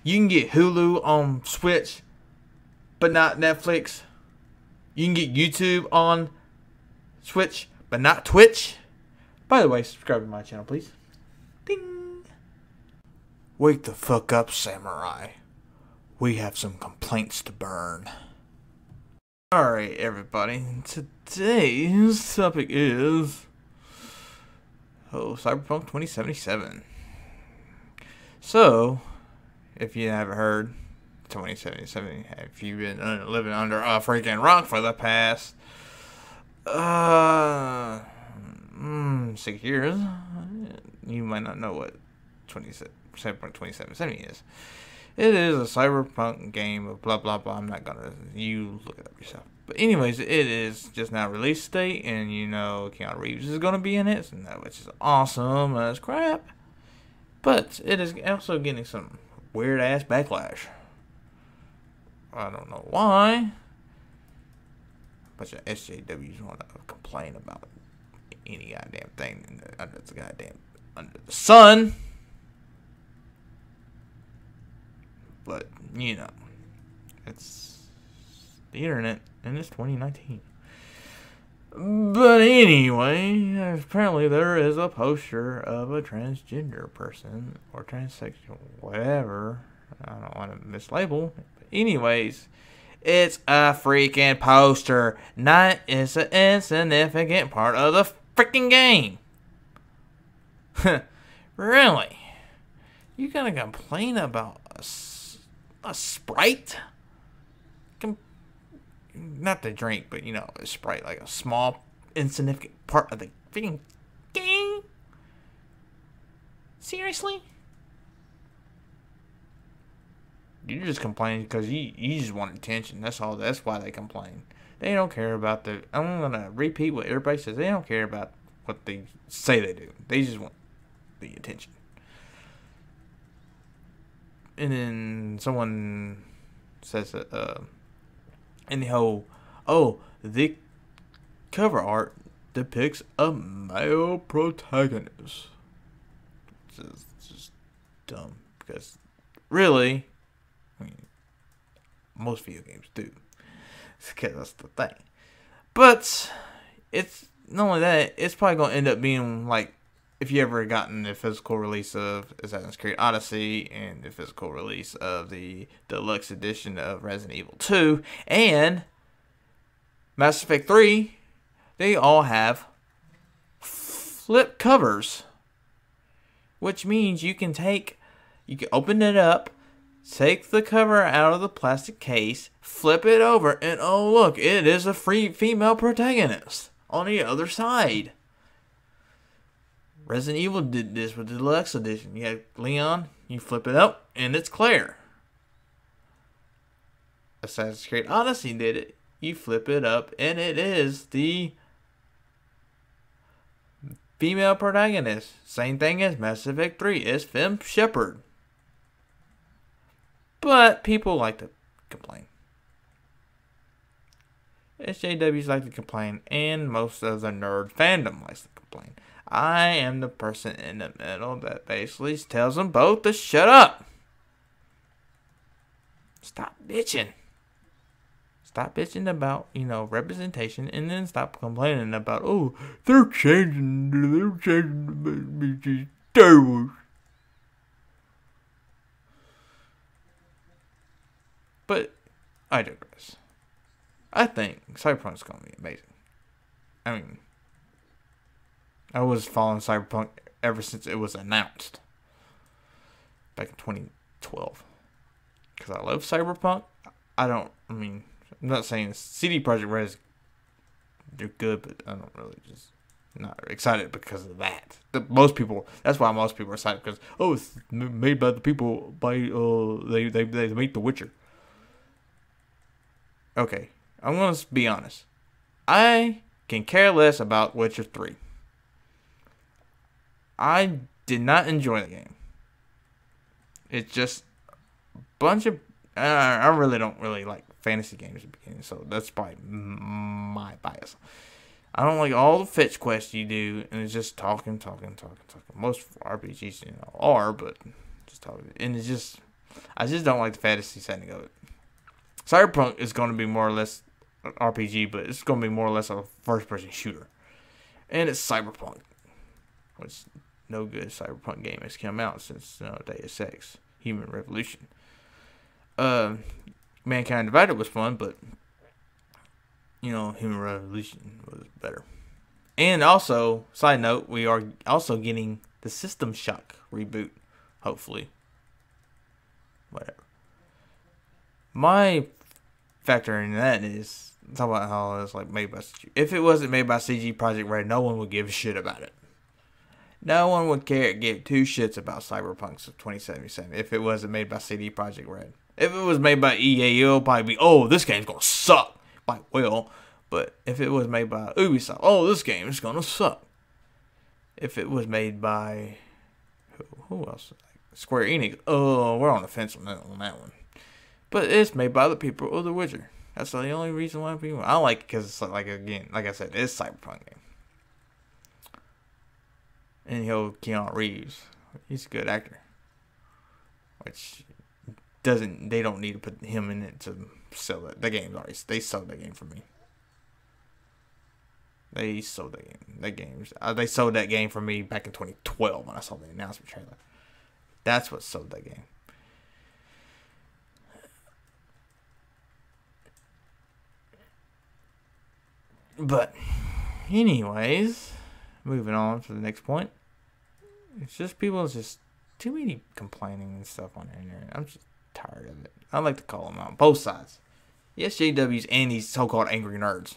You can get Hulu on Switch, but not Netflix. You can get YouTube on Switch, but not Twitch. By the way, subscribe to my channel, please. Ding! Wake the fuck up, samurai. We have some complaints to burn. Alright, everybody. Today's topic is CyberPunk 2077. So, if you haven't heard, 2077, if you've been living under a freaking rock for the past 6 years, you might not know what CyberPunk 2077 is. It is a cyberpunk game of blah blah blah. I'm not gonna, you look it up yourself. But anyways, it is just now release date, and you know Keanu Reeves is gonna be in it, which is awesome as crap. But it is also getting some weird ass backlash. I don't know why. A bunch of SJWs want to complain about any goddamn thing under the sun. But, you know, it's the internet, and it's 2019. But anyway, apparently there is a poster of a transgender person, or transsexual, whatever. I don't want to mislabel. But anyways, it's a freaking poster. Not is an insignificant part of the freaking game. Really? You gonna complain about a Sprite? Not the drink, but you know, a Sprite, like a small, insignificant part of the freaking game? Seriously? You're just complaining because you just want attention. That's all. That's why they complain. They don't care about the... I'm going to repeat what everybody says. They don't care about what they say they do. They just want the attention. And then someone says that, and the whole, the cover art depicts a male protagonist. It's just dumb. Because, really, I mean, most video games do. Because that's the thing. But, it's not only that, it's probably going to end up being like, if you ever gotten the physical release of Assassin's Creed Odyssey and the physical release of the deluxe edition of Resident Evil 2 and Mass Effect 3, they all have flip covers. Which means you can open it up, take the cover out of the plastic case, flip it over, and oh look, it is a free female protagonist on the other side. Resident Evil did this with the deluxe edition. You have Leon, you flip it up, and it's Claire. Assassin's Creed Odyssey did it. You flip it up, and it is the female protagonist. Same thing as Mass Effect 3. It's Femme Shepard. But people like to complain. SJWs like to complain, and most of the nerd fandom likes to complain. I am the person in the middle that basically tells them both to shut up. Stop bitching. Stop bitching about, you know, representation, and then stop complaining about, oh, they're changing the Star Wars. But I digress. I think Cyberpunk's gonna be amazing. I mean, I was following Cyberpunk ever since it was announced back in 2012. Because I love Cyberpunk. I'm not saying CD Projekt Red, they're good, but I don't really not excited because of that. Most people, that's why most people are excited, because, oh, it's made by the people, they make The Witcher. Okay, I'm going to be honest. I can care less about Witcher 3. I did not enjoy the game. It's just a bunch of... I really don't really like fantasy games at the beginning, so that's probably my bias. I don't like all the fetch quests you do, and it's just talking. Most RPGs, are, but just talking. And it's just... I just don't like the fantasy setting of it. Cyberpunk is going to be more or less an RPG, but it's going to be more or less a first-person shooter. And it's Cyberpunk, which no good Cyberpunk game has come out since Deus Ex, Human Revolution. Mankind Divided was fun, but Human Revolution was better. And also, side note, we are also getting the System Shock reboot, hopefully. Whatever. My factor in that is talk about how it's like made by CG. If it wasn't made by CG Project Red, no one would give a shit about it. No one would give two shits about Cyberpunk 2077 if it wasn't made by CD Projekt Red. If it was made by EA, it'll probably be, oh, this game's gonna suck. Like, well, but if it was made by Ubisoft, oh, this game is gonna suck. If it was made by who else? Square Enix, oh, we're on the fence on that one. But it's made by the people of The Witcher. That's the only reason why people. I like it because it's like I said, it's a Cyberpunk game. And Keanu Reeves, he's a good actor. Which they don't need to put him in it to sell it. The game's already, they sold that game for me. They sold that game. They sold that game for me back in 2012 when I saw the announcement trailer. That's what sold that game. But, anyways, moving on to the next point. It's just too many complaining and stuff on the internet. I'm just tired of it. I like to call them out. Both sides. Yes, JWs and these so-called angry nerds.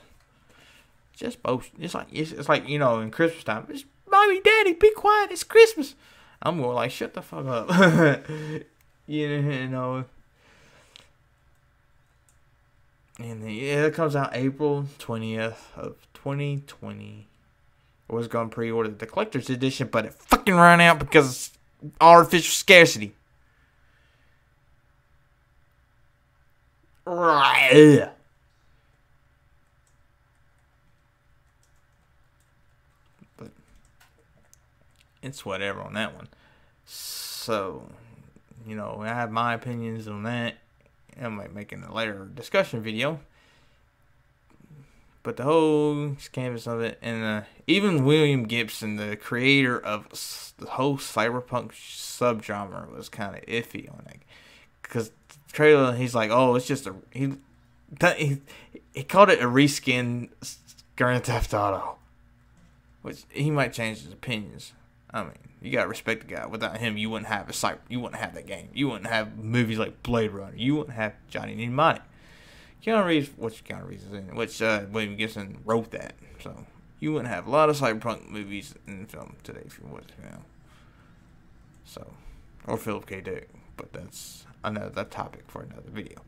Just both. It's like in Christmas time. Just, Mommy, Daddy, be quiet. It's Christmas. I'm more like, shut the fuck up. And it comes out April 20th of 2020. I was going to pre-order the collector's edition, but it fucking ran out because of artificial scarcity. Right. But it's whatever on that one. So, I have my opinions on that. I might make a later discussion video. But the whole canvas of it, and even William Gibson, the creator of the whole cyberpunk subgenre, was kind of iffy on it. Because the trailer, he's like, oh, it's just he called it a reskin Grand Theft Auto. Which, he might change his opinions. I mean, you gotta respect the guy. Without him, you wouldn't have you wouldn't have that game. You wouldn't have movies like Blade Runner. You wouldn't have Johnny Mnemonic. Keanu Reeves, is in, which William Gibson wrote that. So you wouldn't have a lot of cyberpunk movies in film today if you would, So, or Philip K. Dick, but that's another topic for another video.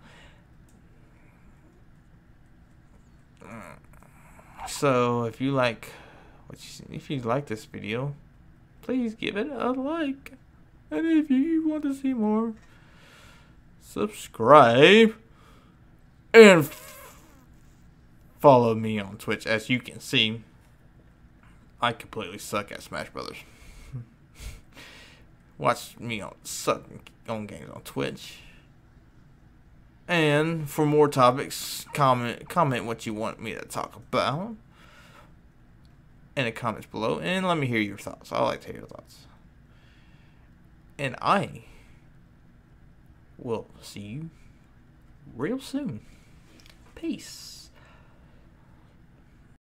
So if you like this video, please give it a like, and if you want to see more, subscribe. And follow me on Twitch. As you can see, I completely suck at Smash Brothers. Watch me suck on games on Twitch. And for more topics, comment what you want me to talk about in the comments below, and let me hear your thoughts. I like to hear your thoughts. And I will see you real soon. Peace.